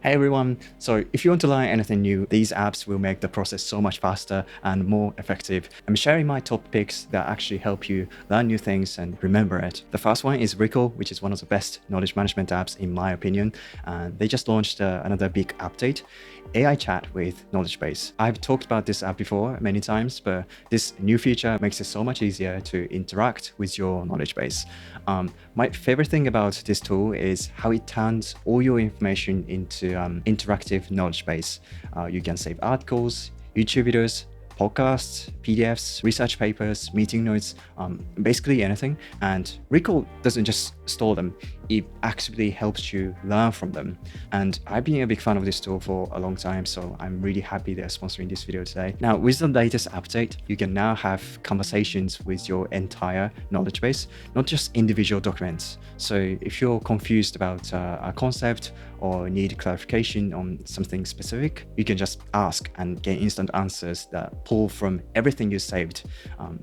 Hey everyone! So if you want to learn anything new, these apps will make the process so much faster and more effective. I'm sharing my top picks that actually help you learn new things and remember it. The first one is Recall, which is one of the best knowledge management apps in my opinion. And they just launched another big update, AI chat with knowledge base. I've talked about this app before many times, but this new feature makes it so much easier to interact with your knowledge base. My favorite thing about this tool is how it turns all your information into interactive knowledge base. You can save articles, YouTube videos, podcasts, PDFs, research papers, meeting notes, basically anything. And Recall doesn't just store them, it actively helps you learn from them. And I've been a big fan of this tool for a long time, so I'm really happy they're sponsoring this video today. Now, with the latest update, you can now have conversations with your entire knowledge base, not just individual documents. So if you're confused about a concept or need clarification on something specific, you can just ask and get instant answers that pull from everything you saved,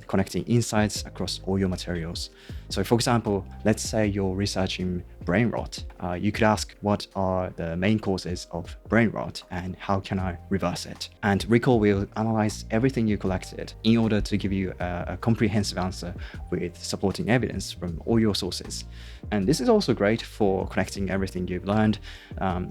connecting insights across all your materials. So for example, let's say you're researching brain rot. You could ask, what are the main causes of brain rot and how can I reverse it? And Recall will analyze everything you collected in order to give you a comprehensive answer with supporting evidence from all your sources. And this is also great for connecting everything you've learned.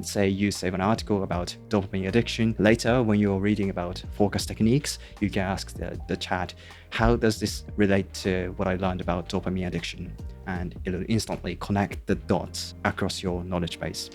Say you save an article about dopamine addiction. Later, when you're reading about focus techniques, you can ask the chat, how does this relate to what I learned about dopamine addiction? And it'll instantly connect the dots across your knowledge base.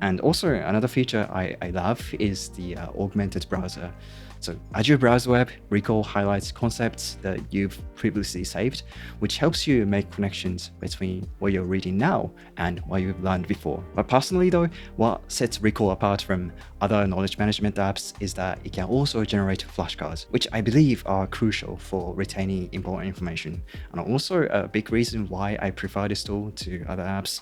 And also another feature I love is the augmented browser. So as you browse the web, Recall highlights concepts that you've previously saved, which helps you make connections between what you're reading now and what you've learned before. But personally though, what sets Recall apart from other knowledge management apps is that it can also generate flashcards, which I believe are crucial for retaining important information. And also a big reason why I prefer this tool to other apps.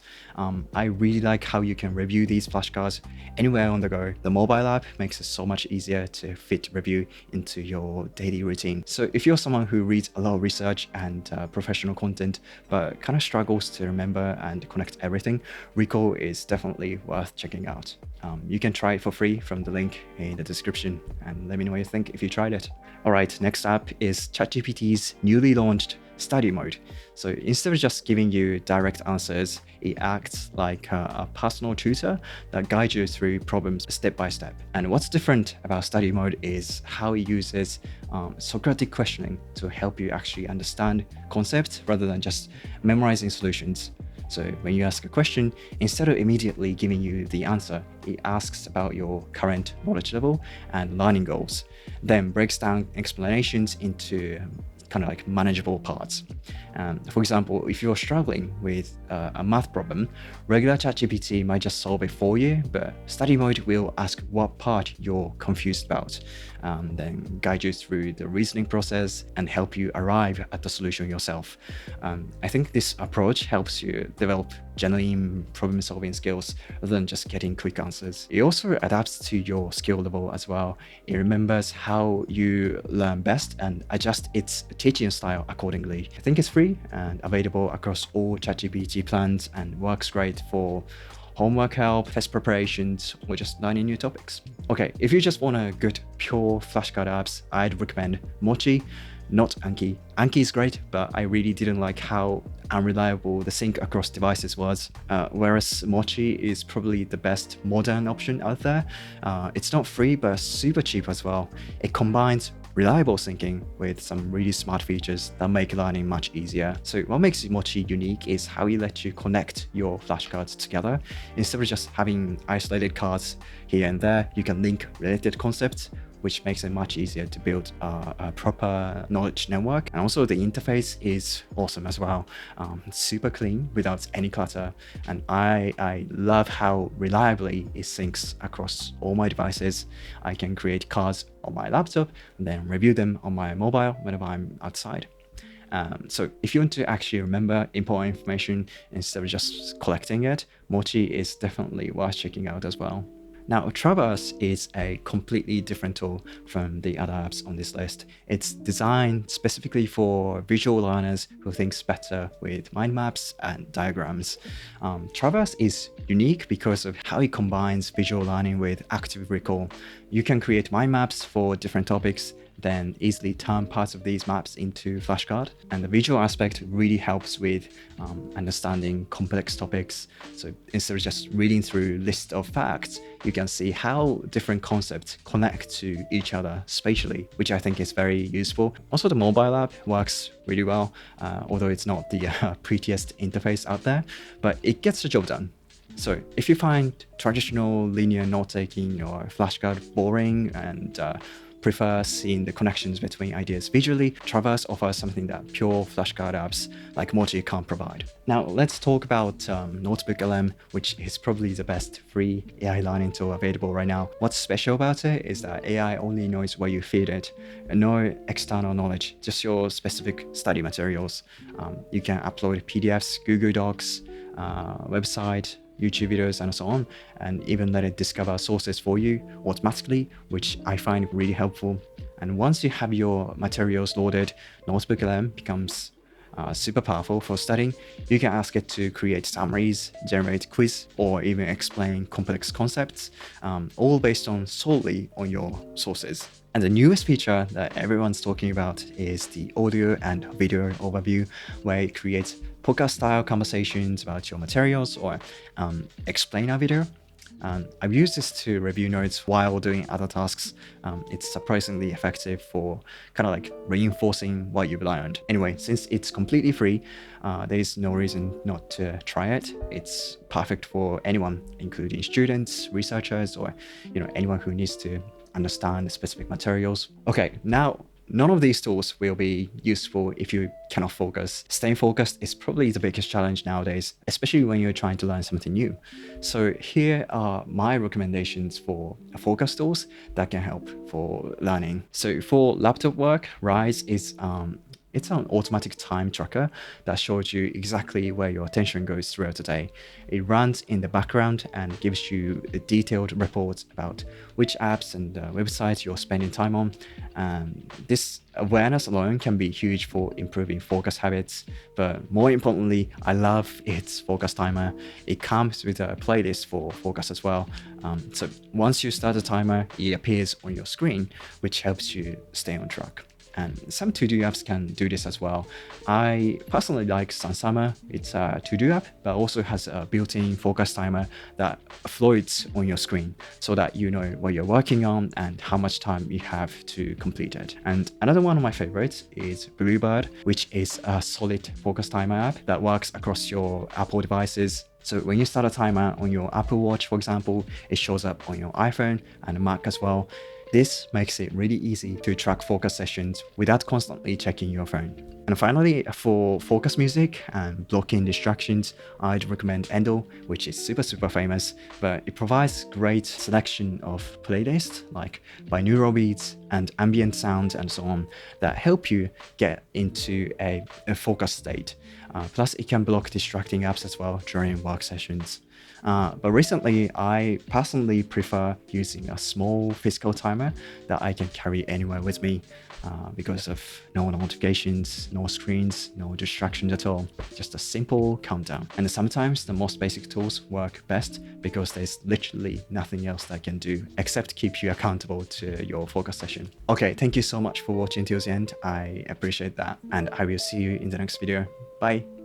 I really like how you can review these flashcards anywhere on the go. The mobile app makes it so much easier to fit review into your daily routine. So if you're someone who reads a lot of research and professional content, but kind of struggles to remember and connect everything, Recall is definitely worth checking out. You can try it for free from the link in the description and let me know what you think if you tried it. All right, next up is ChatGPT's newly launched study mode. So instead of just giving you direct answers, it acts like a personal tutor that guides you through problems step by step. And what's different about study mode is how it uses Socratic questioning to help you actually understand concepts rather than just memorizing solutions. So when you ask a question, instead of immediately giving you the answer, it asks about your current knowledge level and learning goals, then breaks down explanations into kind of like manageable parts. For example, if you're struggling with a math problem, regular ChatGPT might just solve it for you, but study mode will ask what part you're confused about, then guide you through the reasoning process and help you arrive at the solution yourself. I think this approach helps you develop genuine problem-solving skills rather than just getting quick answers. It also adapts to your skill level as well. It remembers how you learn best and adjusts its teaching style accordingly. I think it's free and available across all ChatGPT plans and works great for homework help, test preparations, or just learning new topics. Okay, if you just want a good pure flashcard apps, I'd recommend Mochi, not Anki. Anki is great, but I really didn't like how unreliable the sync across devices was, whereas Mochi is probably the best modern option out there. It's not free, but super cheap as well. It combines reliable syncing with some really smart features that make learning much easier. So what makes Mochi unique is how it lets you connect your flashcards together. Instead of just having isolated cards here and there, you can link related concepts, which makes it much easier to build a proper knowledge network. And also the interface is awesome as well. Super clean without any clutter. And I love how reliably it syncs across all my devices. I can create cards on my laptop and then review them on my mobile whenever I'm outside. So if you want to actually remember important information instead of just collecting it, Mochi is definitely worth checking out as well. Now, Traverse is a completely different tool from the other apps on this list. It's designed specifically for visual learners who think better with mind maps and diagrams. Traverse is unique because of how it combines visual learning with active recall. You can create mind maps for different topics, then easily turn parts of these maps into flashcard. And the visual aspect really helps with understanding complex topics. So instead of just reading through list of facts, you can see how different concepts connect to each other spatially, which I think is very useful. Also, the mobile app works really well, although it's not the prettiest interface out there, but it gets the job done. So if you find traditional linear note-taking or flashcard boring and prefer seeing the connections between ideas visually, Traverse offers something that pure flashcard apps like Moji can't provide. Now let's talk about NotebookLM, which is probably the best free AI learning tool available right now. What's special about it is that AI only knows where you feed it, and no external knowledge, just your specific study materials. You can upload PDFs, Google Docs, website, YouTube videos, and so on, and even let it discover sources for you automatically, which I find really helpful. And once you have your materials loaded, NotebookLM becomes super powerful for studying. You can ask it to create summaries, generate quiz, or even explain complex concepts, all based solely on your sources. And the newest feature that everyone's talking about is the audio and video overview, where it creates podcast-style conversations about your materials or explain a video. I've used this to review notes while doing other tasks. It's surprisingly effective for kind of like reinforcing what you've learned. Anyway, since it's completely free, there is no reason not to try it. It's perfect for anyone, including students, researchers, or anyone who needs to understand specific materials. Okay, now none of these tools will be useful if you cannot focus. Staying focused is probably the biggest challenge nowadays, especially when you're trying to learn something new. So here are my recommendations for focus tools that can help for learning. So for laptop work, Rise is it's an automatic time tracker that shows you exactly where your attention goes throughout the day. It runs in the background and gives you detailed reports about which apps and websites you're spending time on. This awareness alone can be huge for improving focus habits, but more importantly, I love its focus timer. It comes with a playlist for focus as well. So once you start the timer, it appears on your screen, which helps you stay on track. And some to-do apps can do this as well. I personally like Sunsummer. It's a to-do app, but also has a built-in focus timer that floats on your screen so that you know what you're working on and how much time you have to complete it. And another one of my favorites is Bluebird, which is a solid focus timer app that works across your Apple devices. So when you start a timer on your Apple Watch, for example, it shows up on your iPhone and Mac as well. This makes it really easy to track focus sessions without constantly checking your phone. And finally, for focus music and blocking distractions, I'd recommend Endel, which is super famous, but it provides great selection of playlists like binaural beats and ambient sounds and so on that help you get into a focus state. Plus, it can block distracting apps as well during work sessions. But recently, I personally prefer using a small physical timer that I can carry anywhere with me because of no notifications, no screens, no distractions at all. Just a simple countdown. And sometimes the most basic tools work best because there's literally nothing else that can do except keep you accountable to your focus session. Okay, thank you so much for watching till the end. I appreciate that. And I will see you in the next video. Bye.